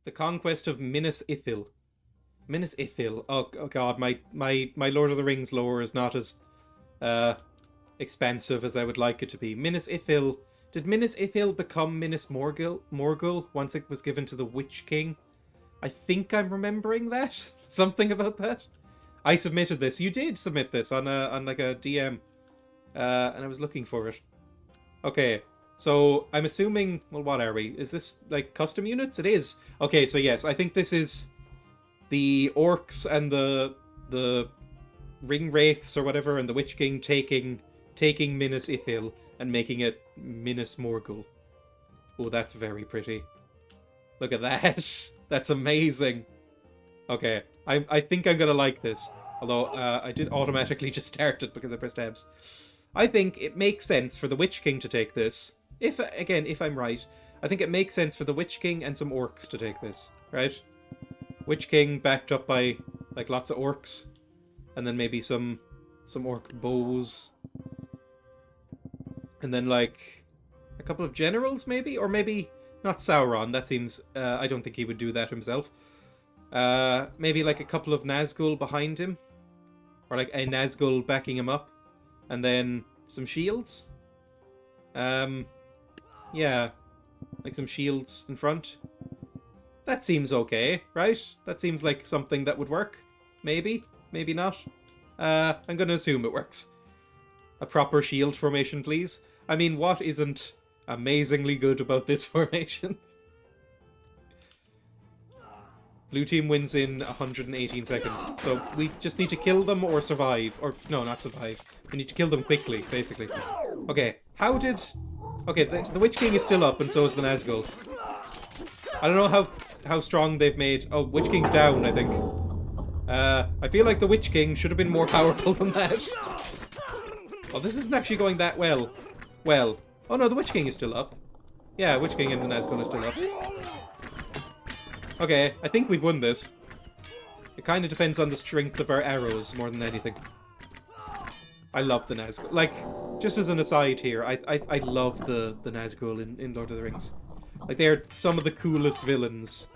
The conquest of Minas Ithil. Minas Ithil. Oh god, my Lord of the Rings lore is not as uh expansive as I would like it to be. Minas Ithil. Did Minas Ithil become Minas Morgul once it was given to the Witch King? I think I'm remembering that. Something about that. I submitted this. You did submit this on like a DM. And I was looking for it. Okay. So I'm assuming, well, what are we? Is this like custom units? It is. Okay, so yes, I think this is the orcs and the ring wraiths or whatever, and the Witch King taking Minas Ithil and making it Minas Morgul. Oh, that's very pretty. Look at that. That's amazing. Okay, I think I'm gonna like this. Although I did automatically just start it because I pressed tabs. I think it makes sense for the Witch King to take this. If I'm right, I think it makes sense for the Witch King and some orcs to take this, right? Witch King backed up by like lots of orcs, and then maybe some orc bows, and then like a couple of generals maybe, or maybe not Sauron. That seems I don't think he would do that himself. Maybe like a couple of Nazgul behind him, or like a Nazgul backing him up, and then some shields. Yeah, like some shields in front. That seems okay, right? That seems like something that would work. Maybe, maybe not. I'm gonna assume it works. A proper shield formation, please. I mean, what isn't amazingly good about this formation? Blue team wins in 118 seconds. So we just need to kill them or survive. Or, no, not survive. We need to kill them quickly, basically. Okay, how did... Okay, the Witch King is still up, and so is the Nazgul. I don't know how strong they've made... Oh, Witch King's down, I think. I feel like the Witch King should have been more powerful than that. Oh, this isn't actually going that well. Well. Oh no, the Witch King is still up. Yeah, Witch King and the Nazgul are still up. Okay, I think we've won this. It kind of depends on the strength of our arrows more than anything. I love the Nazgul. Like, just as an aside here, I love the Nazgul in Lord of the Rings. Like, they're some of the coolest villains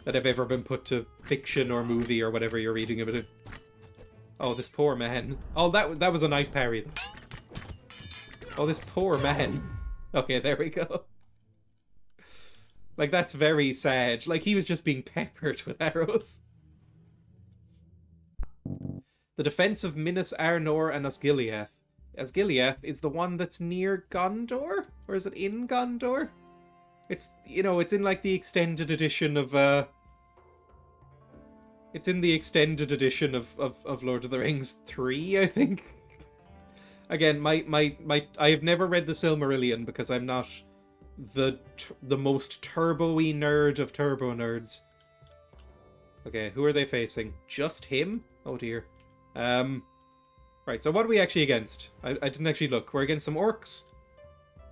that have ever been put to fiction or movie or whatever you're reading about it. Oh, this poor man. Oh, that was a nice parry, though. Oh, this poor man. Okay, there we go. Like, that's very sad. Like, he was just being peppered with arrows. The defense of Minas Arnor and Osgiliath. Osgiliath is the one that's near Gondor? Or is it in Gondor? It's, you know, it's in, like, the extended edition of, It's in the extended edition of Lord of the Rings 3, I think. Again, I have never read the Silmarillion because I'm not the most turbo-y nerd of turbo nerds. Okay, who are they facing? Just him? Oh dear. Right, so what are we actually against? I didn't actually look. We're against some orcs,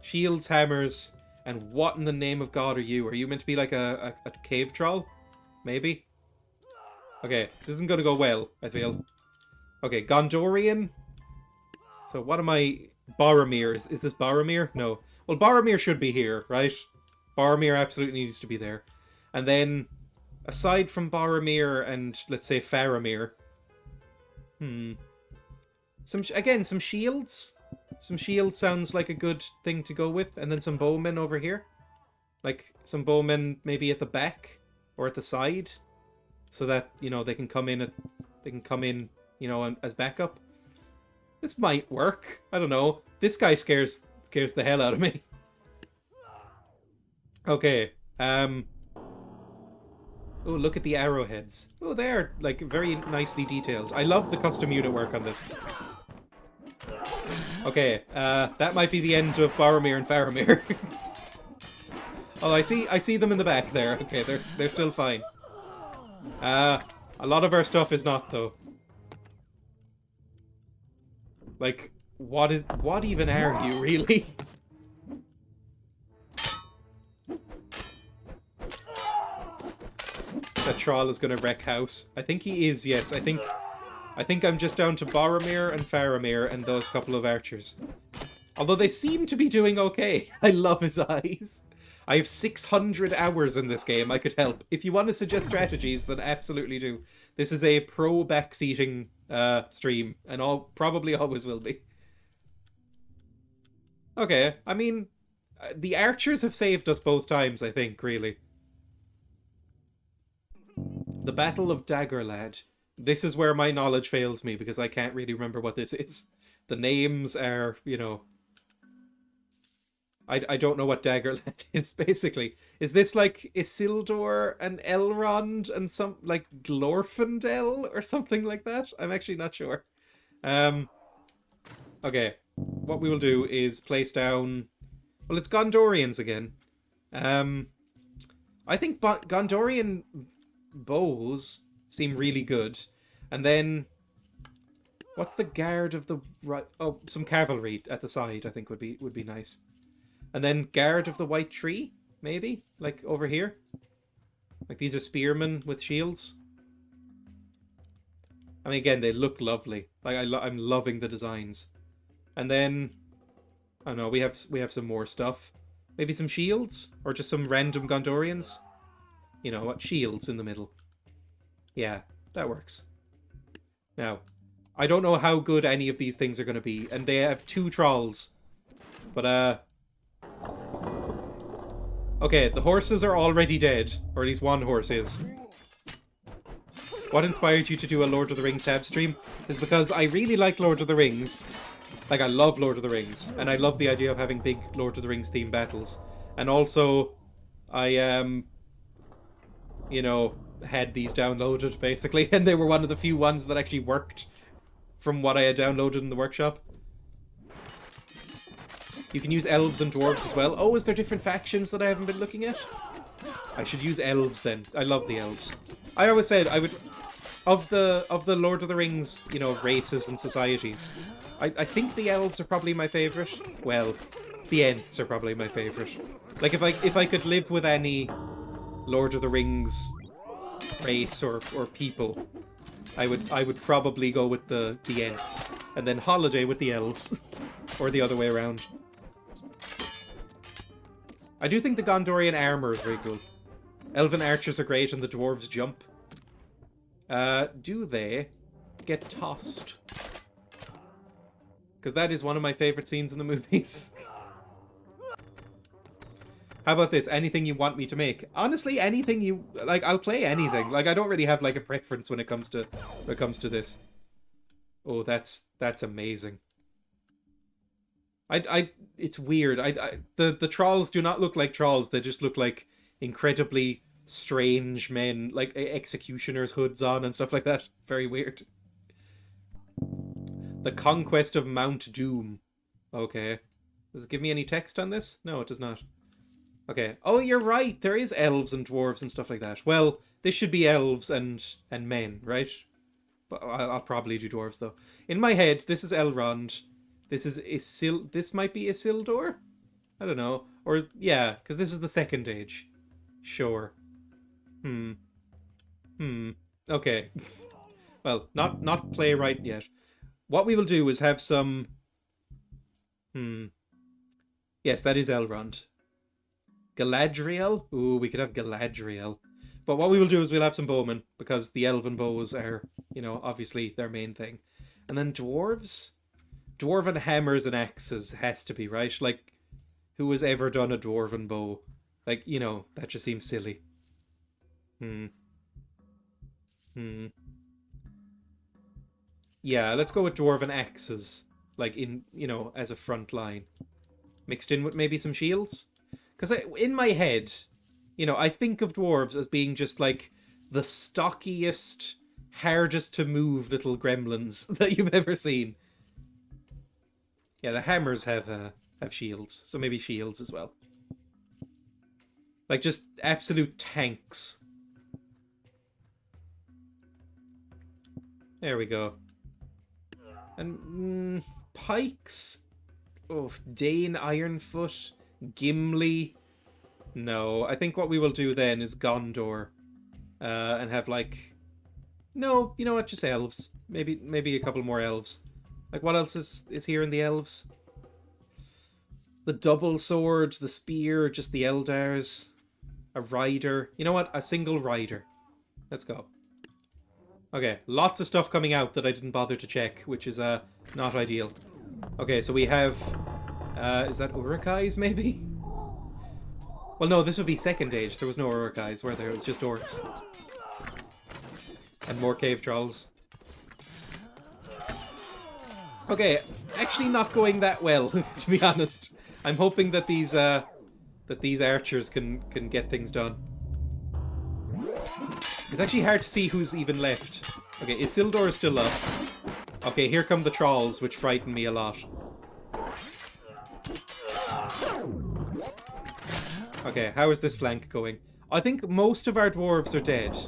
shields, hammers, and what in the name of God are you? Are you meant to be like a cave troll? Maybe? Okay, this isn't going to go well, I feel. Okay, Gondorian. So what am I... Boromir. Is this Boromir? No. Well, Boromir should be here, right? Boromir absolutely needs to be there. And then, aside from Boromir and, let's say, Faramir... Some shields? Some shields sounds like a good thing to go with. And then some bowmen over here. Like, some bowmen maybe at the back or at the side. So that, you know, they can come in, you know, as backup. This might work. I don't know. This guy scares the hell out of me. Okay. Oh, look at the arrowheads. Oh, they're, like, very nicely detailed. I love the custom unit work on this. Okay, that might be the end of Boromir and Faramir. Oh, I see them in the back there. Okay, they're still fine. A lot of our stuff is not, though. Like, what even are you, really? That troll is gonna wreck house. I think he is, yes. I think I'm just down to Boromir and Faramir and those couple of archers. Although they seem to be doing okay. I love his eyes. I have 600 hours in this game. I could help. If you want to suggest strategies, then absolutely do. This is a pro backseating stream, and probably always will be. Okay, I mean, the archers have saved us both times, I think, really. The Battle of Daggerlad. This is where my knowledge fails me, because I can't really remember what this is. The names are, you know... I don't know what Daggerlad is, basically. Is this like Isildur and Elrond and some, like, Glorfindel or something like that? I'm actually not sure. Okay, what we will do is place down... Well, it's Gondorians again. I think Gondorian bows seem really good. And then... What's the guard of the right... Oh, some cavalry at the side, I think would be nice. And then guard of the white tree, maybe? Like, over here? Like, these are spearmen with shields. I mean, again, they look lovely. Like, I'm loving the designs. And then... I don't know, we have some more stuff. Maybe some shields? Or just some random Gondorians? You know what? Shields in the middle. Yeah, that works. Now, I don't know how good any of these things are going to be. And they have 2 trolls. But, okay, the horses are already dead. Or at least one horse is. What inspired you to do a Lord of the Rings tab stream? Is because I really like Lord of the Rings. Like, I love Lord of the Rings. And I love the idea of having big Lord of the Rings themed battles. And also, I, you know, had these downloaded, basically. And they were one of the few ones that actually worked from what I had downloaded in the workshop. You can use elves and dwarves as well. Oh, is there different factions that I haven't been looking at? I should use elves then. I love the elves. I always said I would... Of the Lord of the Rings, you know, races and societies, I think the elves are probably my favourite. Well, the Ents are probably my favourite. Like, if I could live with any Lord of the Rings race or people, I would probably go with the Ents. And then holiday with the elves. Or the other way around. I do think the Gondorian armor is very cool. Elven archers are great and the dwarves jump. Do they get tossed? Because that is one of my favourite scenes in the movies. How about this? Anything you want me to make? Honestly, anything you... Like, I'll play anything. Like, I don't really have, like, a preference when it comes to this. Oh, that's amazing. It's weird. The trolls do not look like trolls. They just look like incredibly strange men, like executioners' hoods on and stuff like that. Very weird. The Conquest of Mount Doom. Okay. Does it give me any text on this? No, it does not. Okay. Oh, you're right. There is elves and dwarves and stuff like that. Well, this should be elves and men, right? But I'll probably do dwarves though. In my head, this is Elrond. This is This might be Isildur? I don't know. Or yeah, because this is the Second Age. Sure. Okay. Well, not playwright yet. What we will do is have some... Yes, that is Elrond. Galadriel? Ooh, we could have Galadriel. But what we will do is we'll have some bowmen, because the elven bows are, you know, obviously their main thing. And then dwarves? Dwarven hammers and axes has to be, right? Like, who has ever done a dwarven bow? Like, you know, that just seems silly. Yeah, let's go with dwarven axes. Like, in, you know, as a front line. Mixed in with maybe some shields? Because in my head, you know, I think of dwarves as being just, like, the stockiest, hardest to move little gremlins that you've ever seen. Yeah, the hammers have shields, so maybe shields as well. Like, just absolute tanks. There we go. And pikes? Oh, Dane Ironfoot? Gimli? No, I think what we will do then is Gondor. And have, like... No, you know what, just elves. Maybe a couple more elves. Like, what else is here in the elves? The double sword, the spear, just the Eldars. A rider. You know what? A single rider. Let's go. Okay, lots of stuff coming out that I didn't bother to check, which is not ideal. Okay, so we have... is that Urukais, maybe? Well, no, this would be Second Age. There was no Urukais, were there? It was just orcs. And more cave trolls. Okay, actually not going that well, to be honest. I'm hoping that these archers can get things done. It's actually hard to see who's even left. Okay, Isildur is still up. Okay, here come the trolls, which frighten me a lot. Okay, how is this flank going? I think most of our dwarves are dead.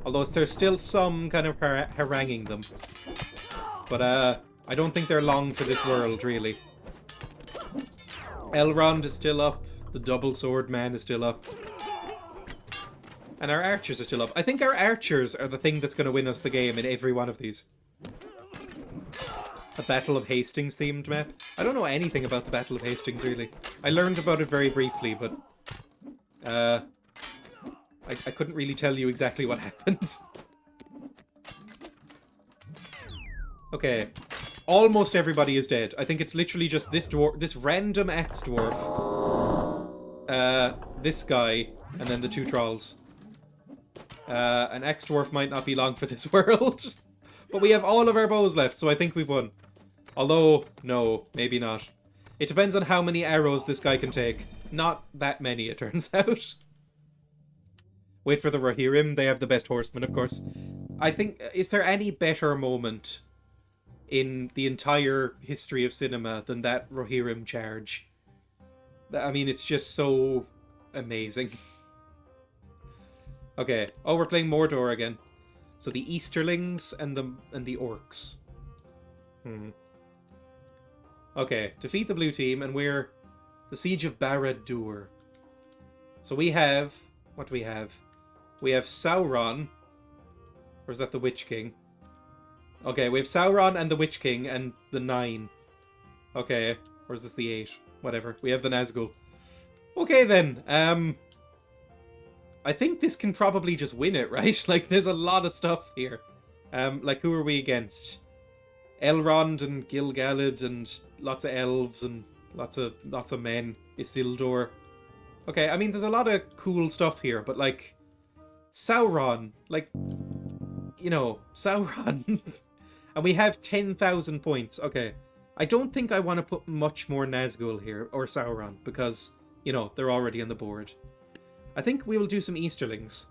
Although there's still some kind of haranguing them. But I don't think they're long for this world, really. Elrond is still up. The double sword man is still up. And our archers are still up. I think our archers are the thing that's going to win us the game in every one of these. A Battle of Hastings themed map. I don't know anything about the Battle of Hastings, really. I learned about it very briefly, but... I couldn't really tell you exactly what happened. Okay. Almost everybody is dead. I think it's literally just this dwarf, this random ex-dwarf. This guy, and then the two trolls. An ex-dwarf might not be long for this world. But we have all of our bows left, so I think we've won. Although, no, maybe not. It depends on how many arrows this guy can take. Not that many, it turns out. Wait for the Rohirrim. They have the best horsemen, of course. I think, is there any better moment in the entire history of cinema than that Rohirrim charge? I mean, it's just so amazing. Okay. Oh, we're playing Mordor again. So the Easterlings and the orcs. Okay, defeat the blue team, and we're the Siege of Barad-dûr. So we have... What do we have? We have Sauron. Or is that the Witch King? Okay, we have Sauron and the Witch King and the 9. Okay, or is this the 8? Whatever. We have the Nazgul. Okay then, I think this can probably just win it, right? Like, there's a lot of stuff here. Like, who are we against? Elrond and Gil-galad and lots of elves and lots of men. Isildur. Okay, I mean, there's a lot of cool stuff here, but, like, Sauron, like, you know, Sauron. And we have 10,000 points. Okay, I don't think I want to put much more Nazgul here, or Sauron, because, you know, they're already on the board. I think we will do some Easterlings.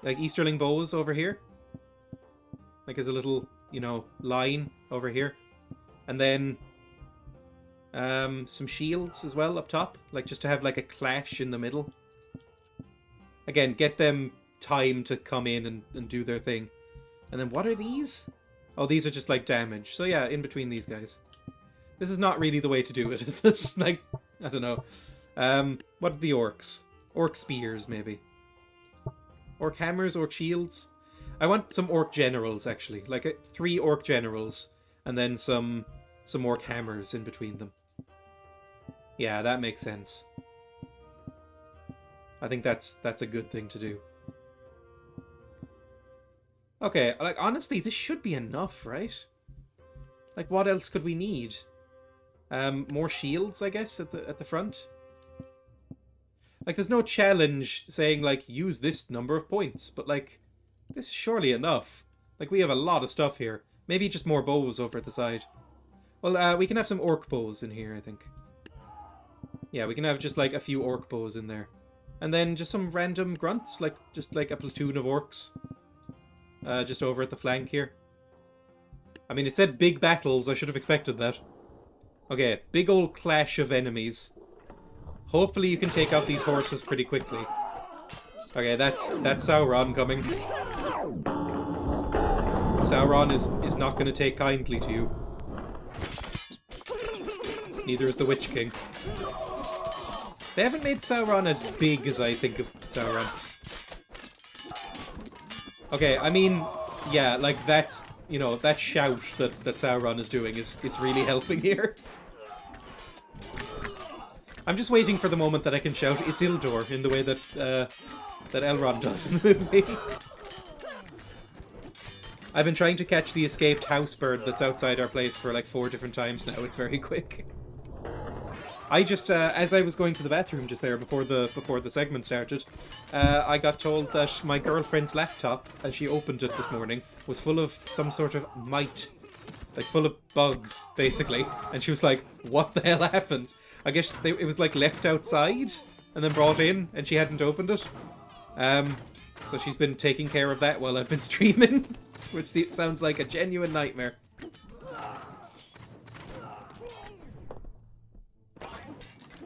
Like Easterling bows over here. Like as a little, you know, line over here. And then some shields as well up top. Like just to have like a clash in the middle. Again, get them time to come in and do their thing. And then what are these? Oh, these are just like damage. So yeah, in between these guys. This is not really the way to do it, is it? Like, I don't know. What are the orcs? Orc spears, maybe. Orc hammers, orc shields. I want some orc generals, actually. Like 3 orc generals. And then some orc hammers in between them. Yeah, that makes sense. I think that's a good thing to do. Okay, like, honestly, this should be enough, right? Like, what else could we need? More shields, I guess, at the front? Like, there's no challenge saying, like, use this number of points. But, like, this is surely enough. Like, we have a lot of stuff here. Maybe just more bows over at the side. Well, we can have some orc bows in here, I think. Yeah, we can have just, like, a few orc bows in there. And then just some random grunts, like, just, like, a platoon of orcs. Just over at the flank here. I mean, it said big battles. I should have expected that. Okay, big old clash of enemies. Hopefully you can take out these horses pretty quickly. Okay, that's Sauron coming. Sauron is not going to take kindly to you. Neither is the Witch King. They haven't made Sauron as big as I think of Sauron. Okay, I mean, yeah, like that's, you know, that shout that Sauron is doing is really helping here. I'm just waiting for the moment that I can shout Isildur in the way that that Elrond does in the movie. I've been trying to catch the escaped house bird that's outside our place for like 4 different times now. It's very quick. I just, as I was going to the bathroom just there before the segment started, I got told that my girlfriend's laptop, as she opened it this morning, was full of some sort of mite. Like, full of bugs, basically. And she was like, what the hell happened? I guess it was, like, left outside and then brought in, and she hadn't opened it. So she's been taking care of that while I've been streaming, which sounds like a genuine nightmare.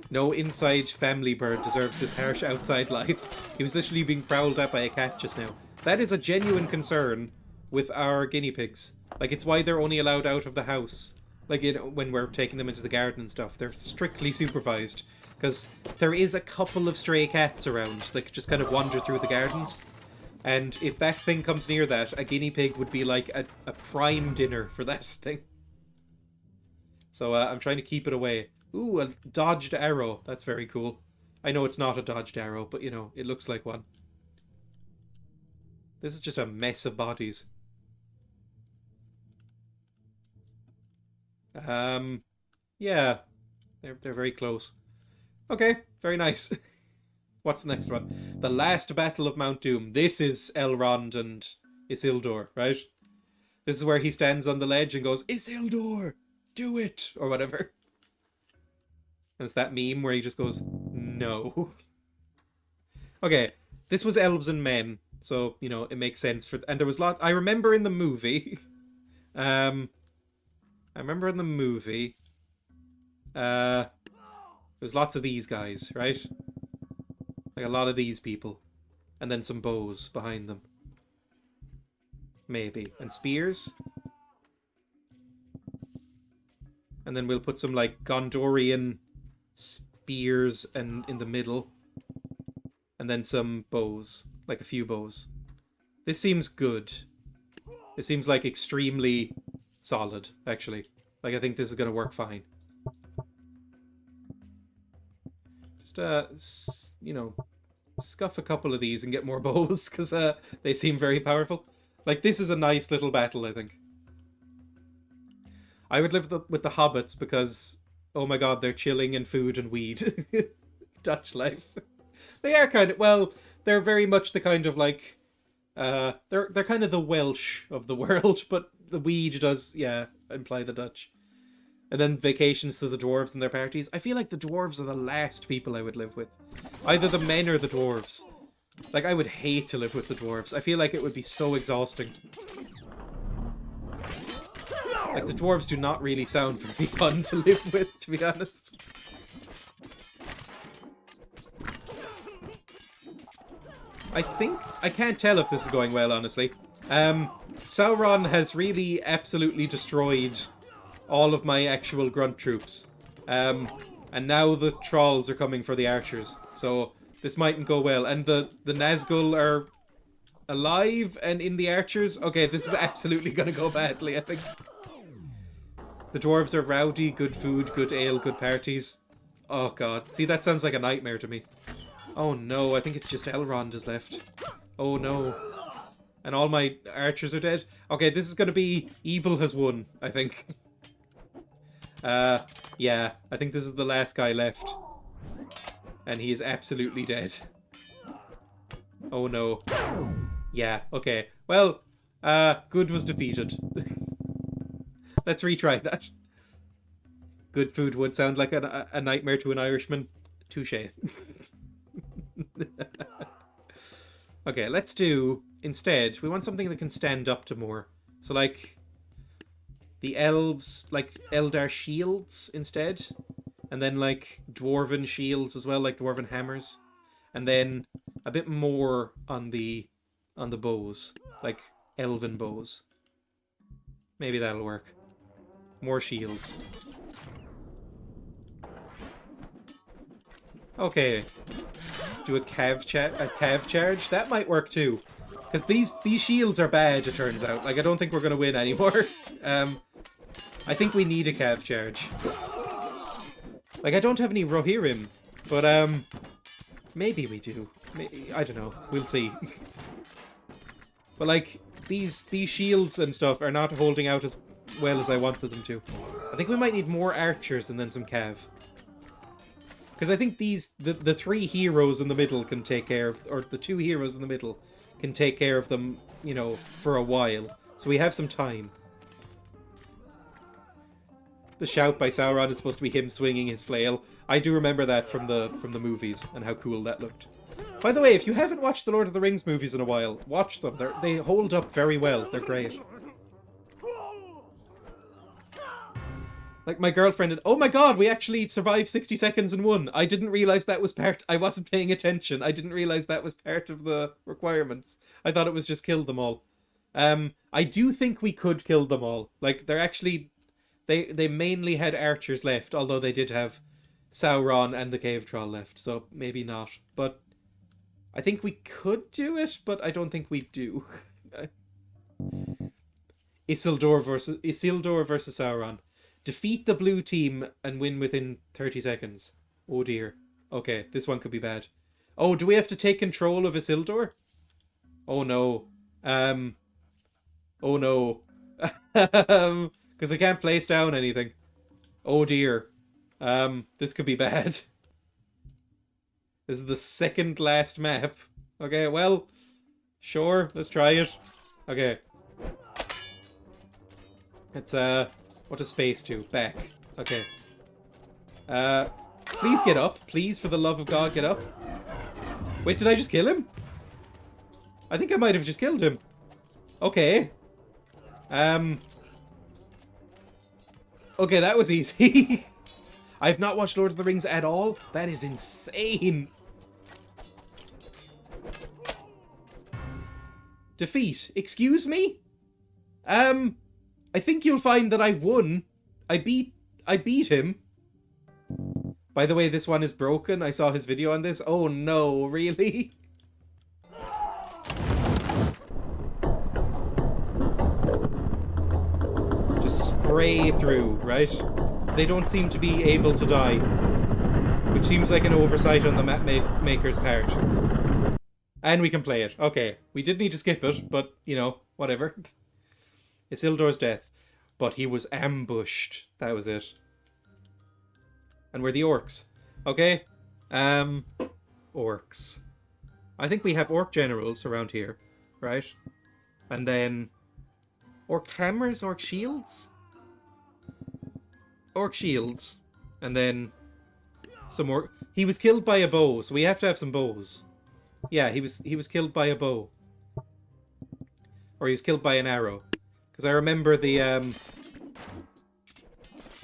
No inside family bird deserves this harsh outside life. He was literally being prowled at by a cat just now. That is a genuine concern with our guinea pigs. Like, it's why they're only allowed out of the house. Like, you know, when we're taking them into the garden and stuff. They're strictly supervised. Because there is a couple of stray cats around that just kind of wander through the gardens. And if that thing comes near that, a guinea pig would be like a prime dinner for that thing. So I'm trying to keep it away. Ooh, a dodged arrow. That's very cool. I know it's not a dodged arrow, but, you know, it looks like one. This is just a mess of bodies. Yeah. They're very close. Okay, very nice. What's the next one? The Last Battle of Mount Doom. This is Elrond and Isildur, right? This is where he stands on the ledge and goes, Isildur, do it! Or whatever. And it's that meme where he just goes, no. Okay, this was elves and men, so, you know, it makes sense for... And there was I remember in the movie... there's lots of these guys, right? Like a lot of these people. And then some bows behind them. Maybe. And spears. And then we'll put some, like, Gondorian spears in the middle. And then some bows. Like a few bows. This seems good. It seems like extremely solid, actually. Like, I think this is going to work fine. Just, you know, scuff a couple of these and get more bows, because they seem very powerful. Like, this is a nice little battle, I think. I would live with the hobbits because, oh my god, they're chilling and food and weed. Dutch life. They are kind of, well, they're very much the kind of, like, they're kind of the Welsh of the world, but the weed does, yeah, imply the Dutch. And then vacations to the dwarves and their parties. I feel like the dwarves are the last people I would live with. Either the men or the dwarves. Like, I would hate to live with the dwarves. I feel like it would be so exhausting. Like, the dwarves do not really sound very fun to live with, to be honest. I can't tell if this is going well, honestly. Sauron has really absolutely destroyed all of my actual grunt troops. And now the trolls are coming for the archers. So this mightn't go well. And the Nazgul are alive and in the archers. Okay, this is absolutely going to go badly, I think. The dwarves are rowdy, good food, good ale, good parties. Oh god. See, that sounds like a nightmare to me. Oh no, I think it's just Elrond is left. Oh no. And all my archers are dead. Okay, this is going to be evil has won, I think. Yeah, I think this is the last guy left. And he is absolutely dead. Oh no. Yeah, okay. Well, good was defeated. Let's retry that. Good food would sound like a nightmare to an Irishman. Touché. Okay, let's do... Instead, we want something that can stand up to more. So, like... The elves, like, Eldar shields instead. And then, like, dwarven shields as well, like dwarven hammers. And then a bit more on the bows. Like, elven bows. Maybe that'll work. More shields. Okay. Do a cav charge? That might work too. Because these shields are bad, it turns out. Like, I don't think we're going to win anymore. I think we need a cav charge. Like, I don't have any Rohirrim, but, maybe we do. I don't know. We'll see. But, like, these shields and stuff are not holding out as well as I wanted them to. I think we might need more archers and then some cav. Because I think the 3 heroes in the middle can take care of, or the 2 heroes in the middle can take care of them, you know, for a while. So we have some time. The shout by Sauron is supposed to be him swinging his flail. I do remember that from the movies and how cool that looked. By the way, if you haven't watched the Lord of the Rings movies in a while, watch them. They hold up very well. They're great. Like my girlfriend, and oh my god, we actually survived 60 seconds and won. I didn't realize that was part. I wasn't paying attention. I didn't realize that was part of the requirements. I thought it was just kill them all. I do think we could kill them all. Like they're actually, they mainly had archers left, although they did have Sauron and the cave troll left, so maybe not. But I think we could do it, but I don't think we do. Isildur versus Sauron. Defeat the blue team and win within 30 seconds. Oh dear. Okay, this one could be bad. Oh, do we have to take control of Isildur? Oh no. Oh no. Because we can't place down anything. Oh dear. This could be bad. This is the second last map. Okay, well, sure, let's try it. Okay. It's, what does space do? Back. Okay. Please get up. Please, for the love of God, get up. Wait, did I just kill him? I think I might have just killed him. Okay. Okay, that was easy. I've not watched Lord of the Rings at all. That is insane. Defeat. Excuse me? I think you'll find that I won. I beat him. By the way, this one is broken. I saw his video on this. Oh no, really? Just spray through, right? They don't seem to be able to die. Which seems like an oversight on the map maker's part. And we can play it. Okay, we did need to skip it, but, you know, whatever. Isildur's death. But he was ambushed. That was it. And we're the orcs. Okay. Orcs. I think we have orc generals around here. Right? And then... orc hammers? Orc shields? Orc shields. And then... some more... He was killed by a bow, so we have to have some bows. Yeah, he was killed by a bow. Or he was killed by an arrow. Because I remember the, I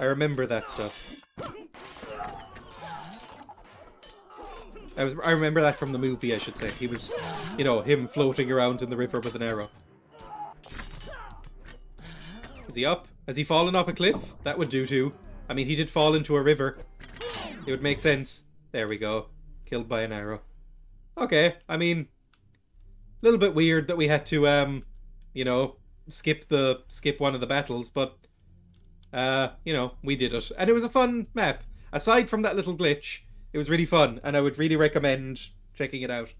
remember that stuff. I remember that from the movie, I should say. He was, you know, him floating around in the river with an arrow. Is he up? Has he fallen off a cliff? That would do too. I mean, he did fall into a river. It would make sense. There we go. Killed by an arrow. Okay, I mean, a little bit weird that we had to, you know, skip one of the battles, but, you know, we did it. And it was a fun map. Aside from that little glitch, it was really fun, and I would really recommend checking it out.